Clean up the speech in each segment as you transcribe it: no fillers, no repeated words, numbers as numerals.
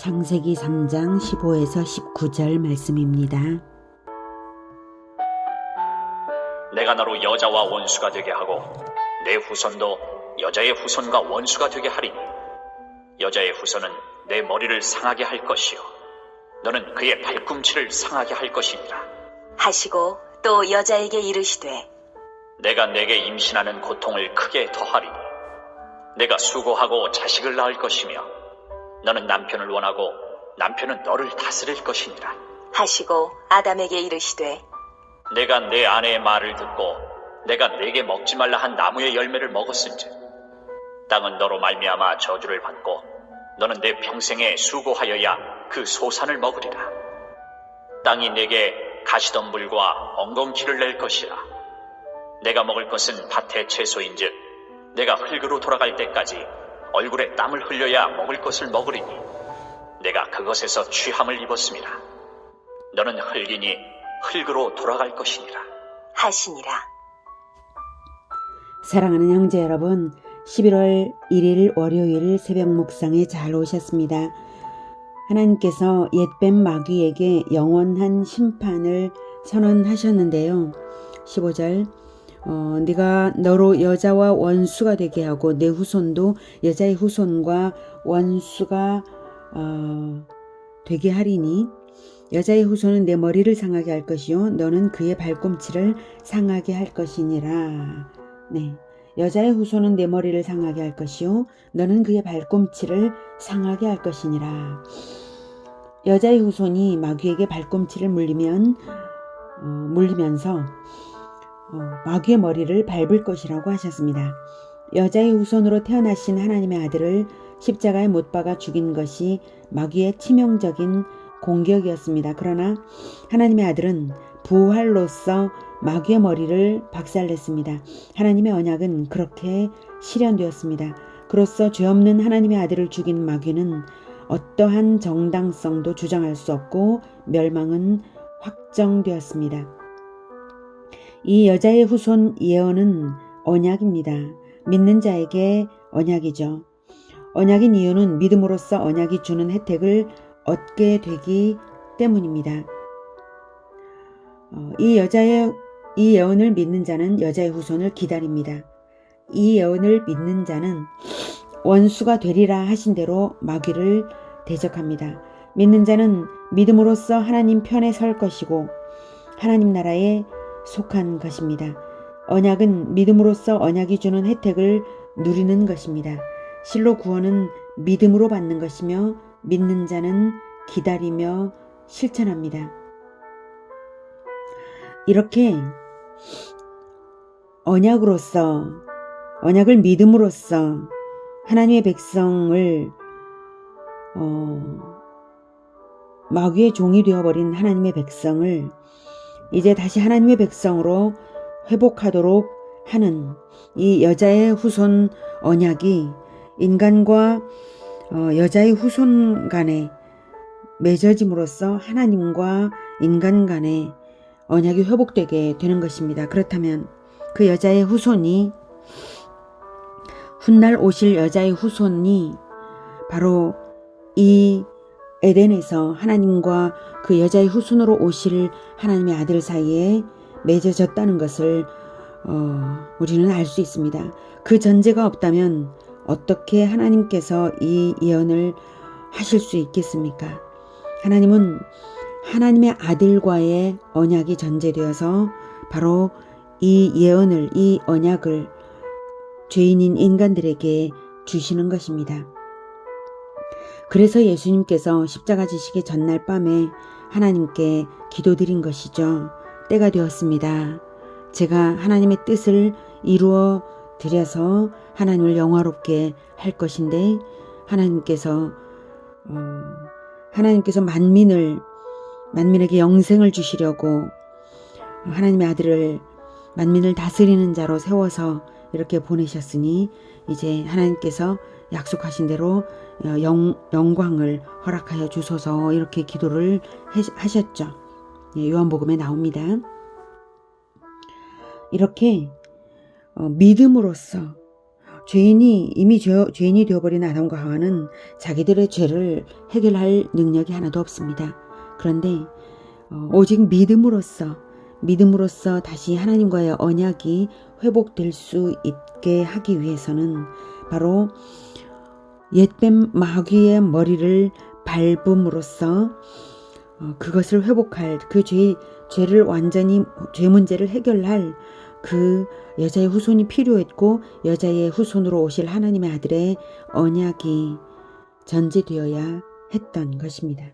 창세기 3장 15에서 19절 말씀입니다. 내가 너로 여자와 원수가 되게 하고 내 후손도 여자의 후손과 원수가 되게 하리니 여자의 후손은 내 머리를 상하게 할 것이요 너는 그의 발꿈치를 상하게 할 것이니라 하시고 또 여자에게 이르시되 내가 내게 임신하는 고통을 크게 더하리니 내가 수고하고 자식을 낳을 것이며 너는 남편을 원하고 남편은 너를 다스릴 것이니라 하시고 아담에게 이르시되 내가 내 아내의 말을 듣고 내가 내게 먹지 말라 한 나무의 열매를 먹었은즉 땅은 너로 말미암아 저주를 받고 너는 내 평생에 수고하여야 그 소산을 먹으리라 땅이 내게 가시덤불과 엉겅퀴를 낼 것이라 내가 먹을 것은 밭의 채소인즉 내가 흙으로 돌아갈 때까지 얼굴에 땀을 흘려야 먹을 것을 먹으리니 내가 그것에서 취함을 입었음이라 너는 흙이니 흙으로 돌아갈 것이니라 하시니라. 사랑하는 형제 여러분, 11월 1일 월요일 새벽 묵상에 잘 오셨습니다. 하나님께서 옛뱀 마귀에게 영원한 심판을 선언하셨는데요. 15절 네가 너로 여자와 원수가 되게 하고 내 후손도 여자의 후손과 원수가 되게 하리니 여자의 후손은 내 머리를 상하게 할 것이요 너는 그의 발꿈치를 상하게 할 것이니라. 네, 여자의 후손은 내 머리를 상하게 할 것이요 너는 그의 발꿈치를 상하게 할 것이니라. 여자의 후손이 마귀에게 발꿈치를 물리면서 마귀의 머리를 밟을 것이라고 하셨습니다. 여자의 후손으로 태어나신 하나님의 아들을 십자가에 못 박아 죽인 것이 마귀의 치명적인 공격이었습니다. 그러나 하나님의 아들은 부활로서 마귀의 머리를 박살냈습니다. 하나님의 언약은 그렇게 실현되었습니다. 그로써 죄 없는 하나님의 아들을 죽인 마귀는 어떠한 정당성도 주장할 수 없고 멸망은 확정되었습니다. 이 여자의 후손 예언은 언약입니다. 믿는 자에게 언약이죠. 언약인 이유는 믿음으로써 언약이 주는 혜택을 얻게 되기 때문입니다. 이 예언을 믿는 자는 여자의 후손을 기다립니다. 이 예언을 믿는 자는 원수가 되리라 하신 대로 마귀를 대적합니다. 믿는 자는 믿음으로써 하나님 편에 설 것이고 하나님 나라에 속한 것입니다. 언약은 믿음으로써 언약이 주는 혜택을 누리는 것입니다. 실로 구원은 믿음으로 받는 것이며 믿는 자는 기다리며 실천합니다. 이렇게 언약을 믿음으로써 하나님의 백성을 마귀의 종이 되어버린 하나님의 백성을 이제 다시 하나님의 백성으로 회복하도록 하는 이 여자의 후손 언약이 인간과 여자의 후손 간에 맺어짐으로써 하나님과 인간 간에 언약이 회복되게 되는 것입니다. 그렇다면 그 여자의 후손이 훗날 오실 여자의 후손이 바로 이 에덴에서 하나님과 그 여자의 후손으로 오실 하나님의 아들 사이에 맺어졌다는 것을 우리는 알 수 있습니다. 그 전제가 없다면 어떻게 하나님께서 이 예언을 하실 수 있겠습니까? 하나님은 하나님의 아들과의 언약이 전제되어서 바로 이 예언을, 이 언약을 죄인인 인간들에게 주시는 것입니다. 그래서 예수님께서 십자가 지시기 전날 밤에 하나님께 기도드린 것이죠. 때가 되었습니다. 제가 하나님의 뜻을 이루어 드려서 하나님을 영화롭게 할 것인데 하나님께서 만민에게 영생을 주시려고 하나님의 아들을 만민을 다스리는 자로 세워서 이렇게 보내셨으니 이제 하나님께서 약속하신 대로 영광을 허락하여 주소서 이렇게 기도를 하셨죠. 요한복음에 나옵니다. 이렇게 믿음으로써 죄인이 되어버린 아담과 하와는 자기들의 죄를 해결할 능력이 하나도 없습니다. 그런데 오직 믿음으로써 다시 하나님과의 언약이 회복될 수 있게 하기 위해서는 바로 옛뱀 마귀의 머리를 밟음으로써 그것을 회복할 죄를 완전히 죄 문제를 해결할 그 여자의 후손이 필요했고 여자의 후손으로 오실 하나님의 아들의 언약이 전제되어야 했던 것입니다.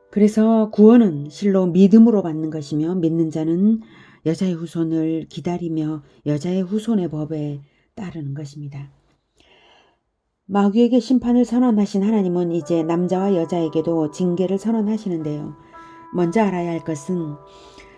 그래서 구원은 실로 믿음으로 받는 것이며 믿는 자는 여자의 후손을 기다리며 여자의 후손의 법에 따르는 것입니다. 마귀에게 심판을 선언하신 하나님은 이제 남자와 여자에게도 징계를 선언하시는데요. 먼저 알아야 할 것은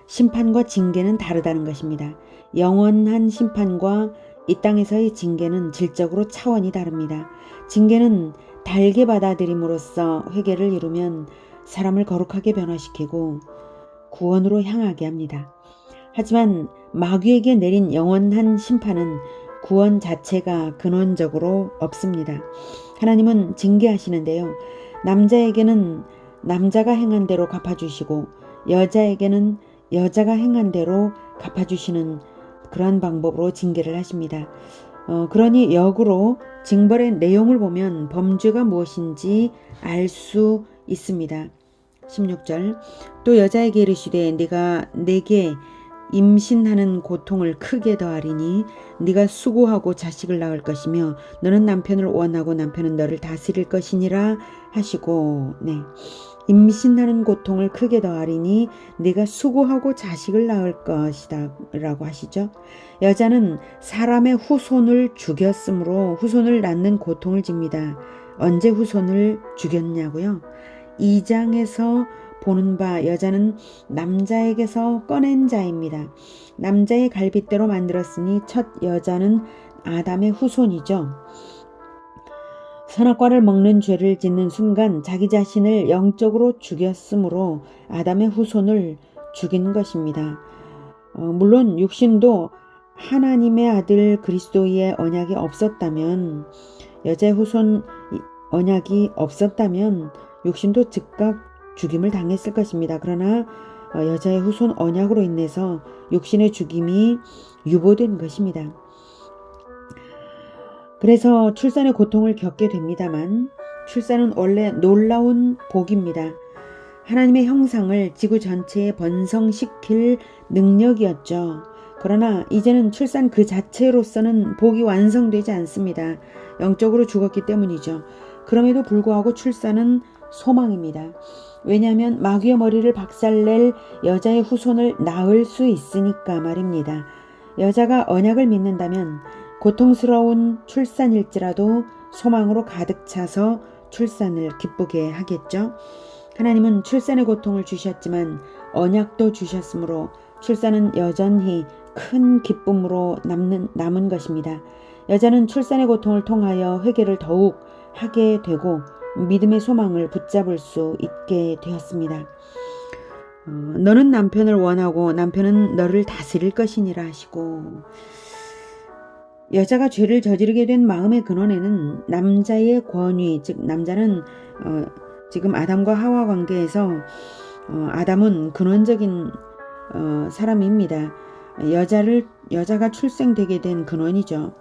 심판과 징계는 다르다는 것입니다. 영원한 심판과 이 땅에서의 징계는 질적으로 차원이 다릅니다. 징계는 달게 받아들임으로써 회개를 이루면 사람을 거룩하게 변화시키고 구원으로 향하게 합니다. 하지만 마귀에게 내린 영원한 심판은 구원 자체가 근원적으로 없습니다. 하나님은 징계하시는데요. 남자에게는 남자가 행한 대로 갚아주시고 여자에게는 여자가 행한 대로 갚아주시는 그런 방법으로 징계를 하십니다. 그러니 역으로 징벌의 내용을 보면 범죄가 무엇인지 알 수 있습니다. 16절 또 여자에게 이르시되 네가 내게 임신하는 고통을 크게 더하리니 네가 수고하고 자식을 낳을 것이며 너는 남편을 원하고 남편은 너를 다스릴 것이니라 하시고 임신하는 고통을 크게 더하리니 네가 수고하고 자식을 낳을 것이다 라고 하시죠. 여자는 사람의 후손을 죽였으므로 후손을 낳는 고통을 집니다. 언제 후손을 죽였냐고요? 2장에서 보는 바 여자는 남자에게서 꺼낸 자입니다. 남자의 갈빗대로 만들었으니 첫 여자는 아담의 후손이죠. 선악과를 먹는 죄를 짓는 순간 자기 자신을 영적으로 죽였으므로 아담의 후손을 죽인 것입니다. 물론 육신도 하나님의 아들 그리스도의 언약이 없었다면 여자의 후손 언약이 없었다면 육신도 즉각 죽임을 당했을 것입니다. 그러나 여자의 후손 언약으로 인해서 육신의 죽임이 유보된 것입니다. 그래서 출산의 고통을 겪게 됩니다만 출산은 원래 놀라운 복입니다. 하나님의 형상을 지구 전체에 번성시킬 능력이었죠. 그러나 이제는 출산 그 자체로서는 복이 완성되지 않습니다. 영적으로 죽었기 때문이죠. 그럼에도 불구하고 출산은 소망입니다. 왜냐하면 마귀의 머리를 박살낼 여자의 후손을 낳을 수 있으니까 말입니다. 여자가 언약을 믿는다면 고통스러운 출산일지라도 소망으로 가득 차서 출산을 기쁘게 하겠죠. 하나님은 출산의 고통을 주셨지만 언약도 주셨으므로 출산은 여전히 큰 기쁨으로 남은 것입니다. 여자는 출산의 고통을 통하여 회개를 더욱 하게 되고 믿음의 소망을 붙잡을 수 있게 되었습니다. 너는 남편을 원하고 남편은 너를 다스릴 것이니라 하시고 여자가 죄를 저지르게 된 마음의 근원에는 남자의 권위, 즉 남자는 지금 아담과 하와 관계에서 아담은 근원적인 사람입니다. 여자가 출생되게 된 근원이죠.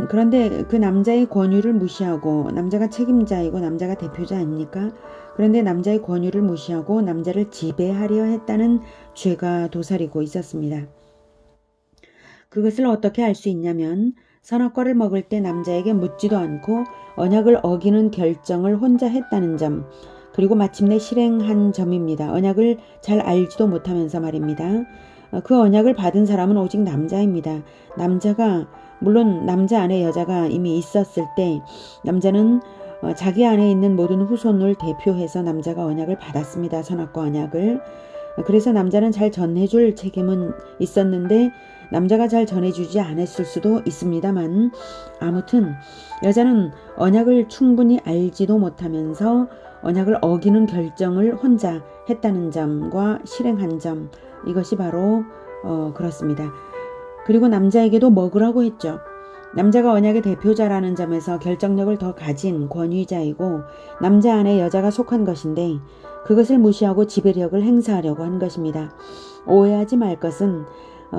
그런데 그 남자의 권위를 무시하고 남자가 책임자이고 남자가 대표자 아닙니까? 그런데 남자의 권위를 무시하고 남자를 지배하려 했다는 죄가 도사리고 있었습니다. 그것을 어떻게 알 수 있냐면 선악과를 먹을 때 남자에게 묻지도 않고 언약을 어기는 결정을 혼자 했다는 점, 그리고 마침내 실행한 점입니다. 언약을 잘 알지도 못하면서 말입니다. 그 언약을 받은 사람은 오직 남자입니다. 물론 남자 안에 여자가 이미 있었을 때 남자는 자기 안에 있는 모든 후손을 대표해서 남자가 언약을 받았습니다. 선악과 언약을. 그래서 남자는 잘 전해줄 책임은 있었는데 남자가 잘 전해주지 않았을 수도 있습니다만 아무튼 여자는 언약을 충분히 알지도 못하면서 언약을 어기는 결정을 혼자 했다는 점과 실행한 점, 이것이 바로 그렇습니다. 그리고 남자에게도 먹으라고 했죠. 남자가 언약의 대표자라는 점에서 결정력을 더 가진 권위자이고 남자 안에 여자가 속한 것인데 그것을 무시하고 지배력을 행사하려고 한 것입니다. 오해하지 말 것은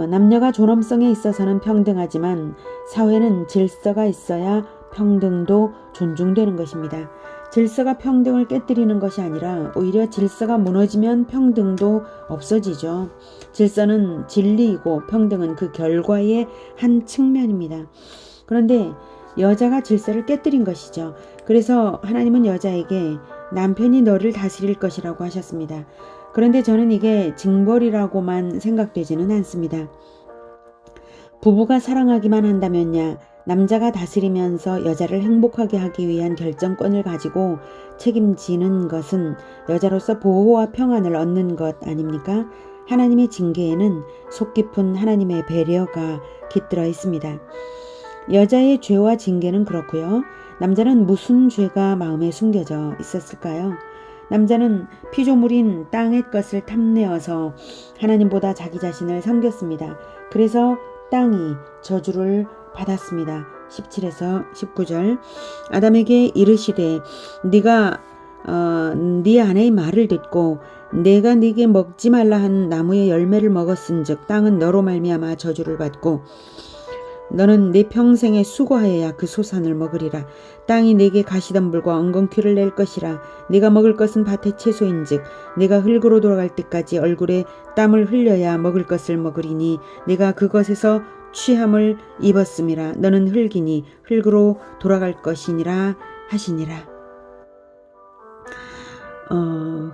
남녀가 존엄성에 있어서는 평등하지만 사회는 질서가 있어야 평등도 존중되는 것입니다. 질서가 평등을 깨뜨리는 것이 아니라 오히려 질서가 무너지면 평등도 없어지죠. 질서는 진리이고 평등은 그 결과의 한 측면입니다. 그런데 여자가 질서를 깨뜨린 것이죠. 그래서 하나님은 여자에게 남편이 너를 다스릴 것이라고 하셨습니다. 그런데 저는 이게 징벌이라고만 생각되지는 않습니다. 부부가 사랑하기만 한다면야 남자가 다스리면서 여자를 행복하게 하기 위한 결정권을 가지고 책임지는 것은 여자로서 보호와 평안을 얻는 것 아닙니까? 하나님의 징계에는 속 깊은 하나님의 배려가 깃들어 있습니다. 여자의 죄와 징계는 그렇고요. 남자는 무슨 죄가 마음에 숨겨져 있었을까요? 남자는 피조물인 땅의 것을 탐내어서 하나님보다 자기 자신을 섬겼습니다. 그래서 땅이 저주를 받았습니다. 17에서 19절 아담에게 이르시되 네가 네 아내의 말을 듣고 내가 네게 먹지 말라 한 나무의 열매를 먹었은즉 땅은 너로 말미암아 저주를 받고 너는 네 평생에 수고하여야 그 소산을 먹으리라. 땅이 네게 가시덤불과 엉겅퀴를 낼 것이라. 네가 먹을 것은 밭의 채소인즉 네가 흙으로 돌아갈 때까지 얼굴에 땀을 흘려야 먹을 것을 먹으리니 네가 그것에서 취함을 입었음이라. 너는 흙이니 흙으로 돌아갈 것이니라 하시니라.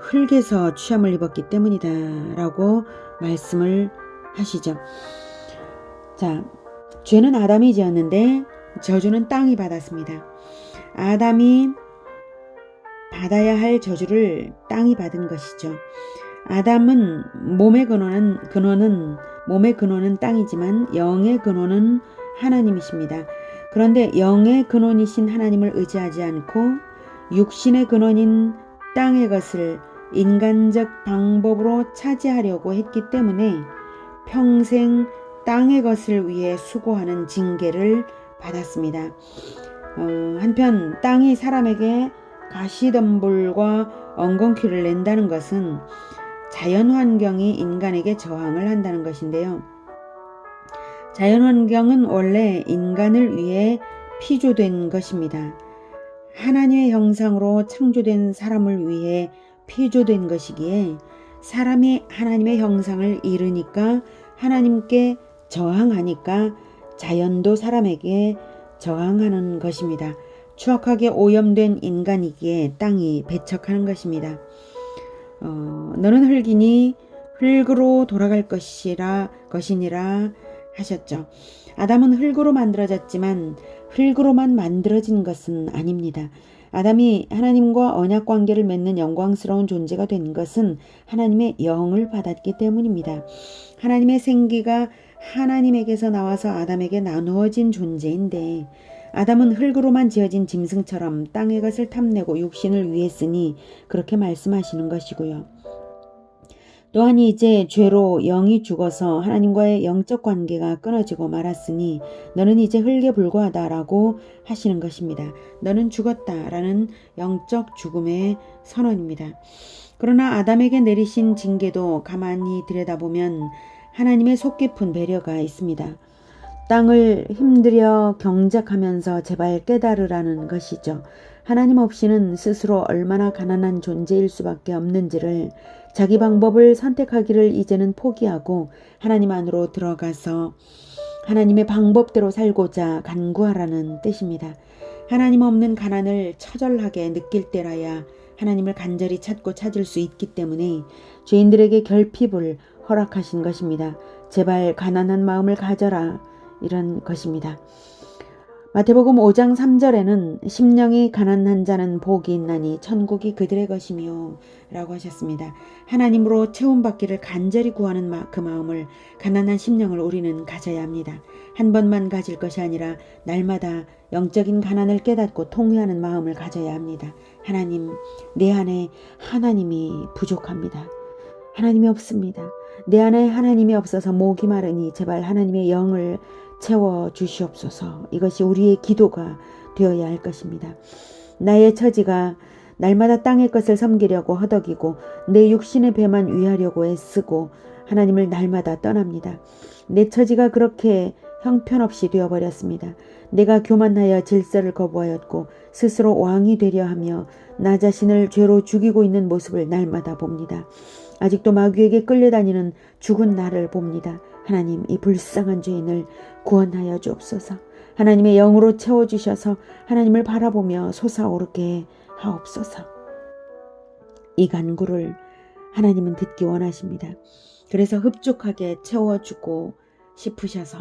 흙에서 취함을 입었기 때문이다 라고 말씀을 하시죠. 자, 죄는 아담이 지었는데 저주는 땅이 받았습니다. 아담이 받아야 할 저주를 땅이 받은 것이죠. 아담은 몸의 근원은 땅이지만 영의 근원은 하나님이십니다. 그런데 영의 근원이신 하나님을 의지하지 않고 육신의 근원인 땅의 것을 인간적 방법으로 차지하려고 했기 때문에 평생 땅의 것을 위해 수고하는 징계를 받았습니다. 한편 땅이 사람에게 가시덤불과 엉겅퀴를 낸다는 것은 자연환경이 인간에게 저항을 한다는 것인데요. 자연환경은 원래 인간을 위해 피조된 것입니다. 하나님의 형상으로 창조된 사람을 위해 피조된 것이기에 사람이 하나님의 형상을 잃으니까 하나님께 저항하니까 자연도 사람에게 저항하는 것입니다. 추악하게 오염된 인간이기에 땅이 배척하는 것입니다. 너는 흙이니 흙으로 돌아갈 것이니라 하셨죠. 아담은 흙으로 만들어졌지만 흙으로만 만들어진 것은 아닙니다. 아담이 하나님과 언약 관계를 맺는 영광스러운 존재가 된 것은 하나님의 영을 받았기 때문입니다. 하나님의 생기가 하나님에게서 나와서 아담에게 나누어진 존재인데 아담은 흙으로만 지어진 짐승처럼 땅의 것을 탐내고 육신을 위했으니 그렇게 말씀하시는 것이고요. 또한 이제 죄로 영이 죽어서 하나님과의 영적 관계가 끊어지고 말았으니 너는 이제 흙에 불과하다라고 하시는 것입니다. 너는 죽었다라는 영적 죽음의 선언입니다. 그러나 아담에게 내리신 징계도 가만히 들여다보면 하나님의 속 깊은 배려가 있습니다. 땅을 힘들여 경작하면서 제발 깨달으라는 것이죠. 하나님 없이는 스스로 얼마나 가난한 존재일 수밖에 없는지를 자기 방법을 선택하기를 이제는 포기하고 하나님 안으로 들어가서 하나님의 방법대로 살고자 간구하라는 뜻입니다. 하나님 없는 가난을 처절하게 느낄 때라야 하나님을 간절히 찾고 찾을 수 있기 때문에 죄인들에게 결핍을 허락하신 것입니다. 제발 가난한 마음을 가져라 이런 것입니다. 마태복음 5장 3절에는 심령이 가난한 자는 복이 있나니 천국이 그들의 것이며 라고 하셨습니다. 하나님으로 채움받기를 간절히 구하는 그 마음을 가난한 심령을 우리는 가져야 합니다. 한 번만 가질 것이 아니라 날마다 영적인 가난을 깨닫고 통회하는 마음을 가져야 합니다. 하나님, 내 안에 하나님이 부족합니다. 하나님이 없습니다. 내 안에 하나님이 없어서 목이 마르니 제발 하나님의 영을 채워 주시옵소서. 이것이 우리의 기도가 되어야 할 것입니다. 나의 처지가 날마다 땅의 것을 섬기려고 허덕이고 내 육신의 배만 위하려고 애쓰고 하나님을 날마다 떠납니다. 내 처지가 그렇게 형편없이 되어버렸습니다. 내가 교만하여 질서를 거부하였고 스스로 왕이 되려 하며 나 자신을 죄로 죽이고 있는 모습을 날마다 봅니다. 아직도 마귀에게 끌려다니는 죽은 나를 봅니다. 하나님, 이 불쌍한 죄인을 구원하여 주옵소서. 하나님의 영으로 채워주셔서 하나님을 바라보며 솟아오르게 하옵소서. 이 간구를 하나님은 듣기 원하십니다. 그래서 흡족하게 채워주고 싶으셔서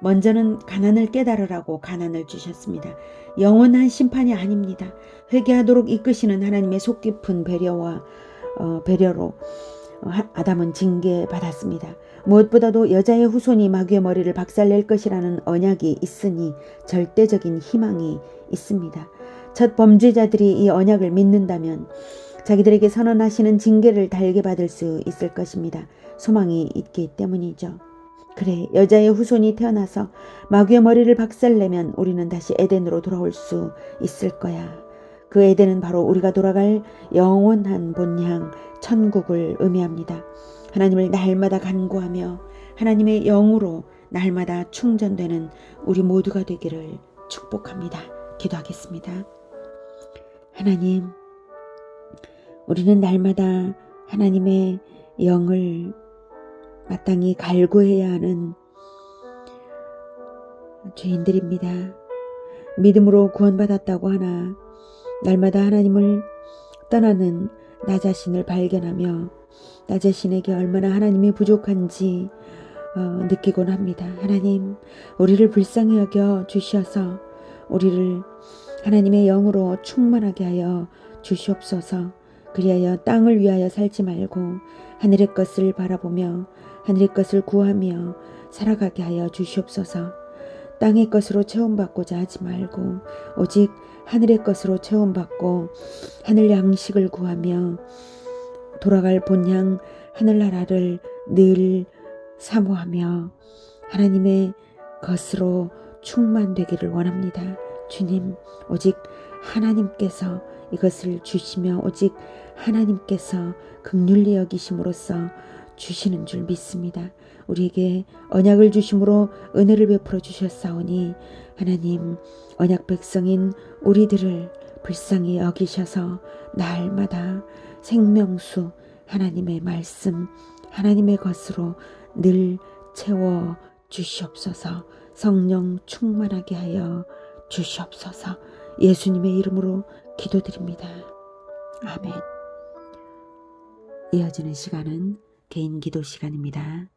먼저는 가난을 깨달으라고 가난을 주셨습니다. 영원한 심판이 아닙니다. 회개하도록 이끄시는 하나님의 속 깊은 배려로 아담은 징계받았습니다. 무엇보다도 여자의 후손이 마귀의 머리를 박살낼 것이라는 언약이 있으니 절대적인 희망이 있습니다. 첫 범죄자들이 이 언약을 믿는다면 자기들에게 선언하시는 징계를 달게 받을 수 있을 것입니다. 소망이 있기 때문이죠. 그래, 여자의 후손이 태어나서 마귀의 머리를 박살내면 우리는 다시 에덴으로 돌아올 수 있을 거야. 그 에덴은 바로 우리가 돌아갈 영원한 본향 천국을 의미합니다. 하나님을 날마다 간구하며 하나님의 영으로 날마다 충전되는 우리 모두가 되기를 축복합니다. 기도하겠습니다. 하나님, 우리는 날마다 하나님의 영을 마땅히 갈구해야 하는 죄인들입니다. 믿음으로 구원받았다고 하나 날마다 하나님을 떠나는 나 자신을 발견하며 나 자신에게 얼마나 하나님이 부족한지 느끼곤 합니다. 하나님, 우리를 불쌍히 여겨 주셔서 우리를 하나님의 영으로 충만하게 하여 주시옵소서. 그리하여 땅을 위하여 살지 말고 하늘의 것을 바라보며 하늘의 것을 구하며 살아가게 하여 주시옵소서. 땅의 것으로 체험받고자 하지 말고 오직 하늘의 것으로 체험받고 하늘 양식을 구하며 돌아갈 본향 하늘나라를 늘 사모하며 하나님의 것으로 충만되기를 원합니다. 주님, 오직 하나님께서 이것을 주시며 오직 하나님께서 긍휼히 여기심으로써 주시는 줄 믿습니다. 우리에게 언약을 주심으로 은혜를 베풀어 주셨사오니 하나님, 언약 백성인 우리들을 불쌍히 여기셔서 날마다 생명수 하나님의 말씀 하나님의 것으로 늘 채워 주시옵소서. 성령 충만하게 하여 주시옵소서. 예수님의 이름으로 기도드립니다. 아멘. 이어지는 시간은 개인 기도 시간입니다.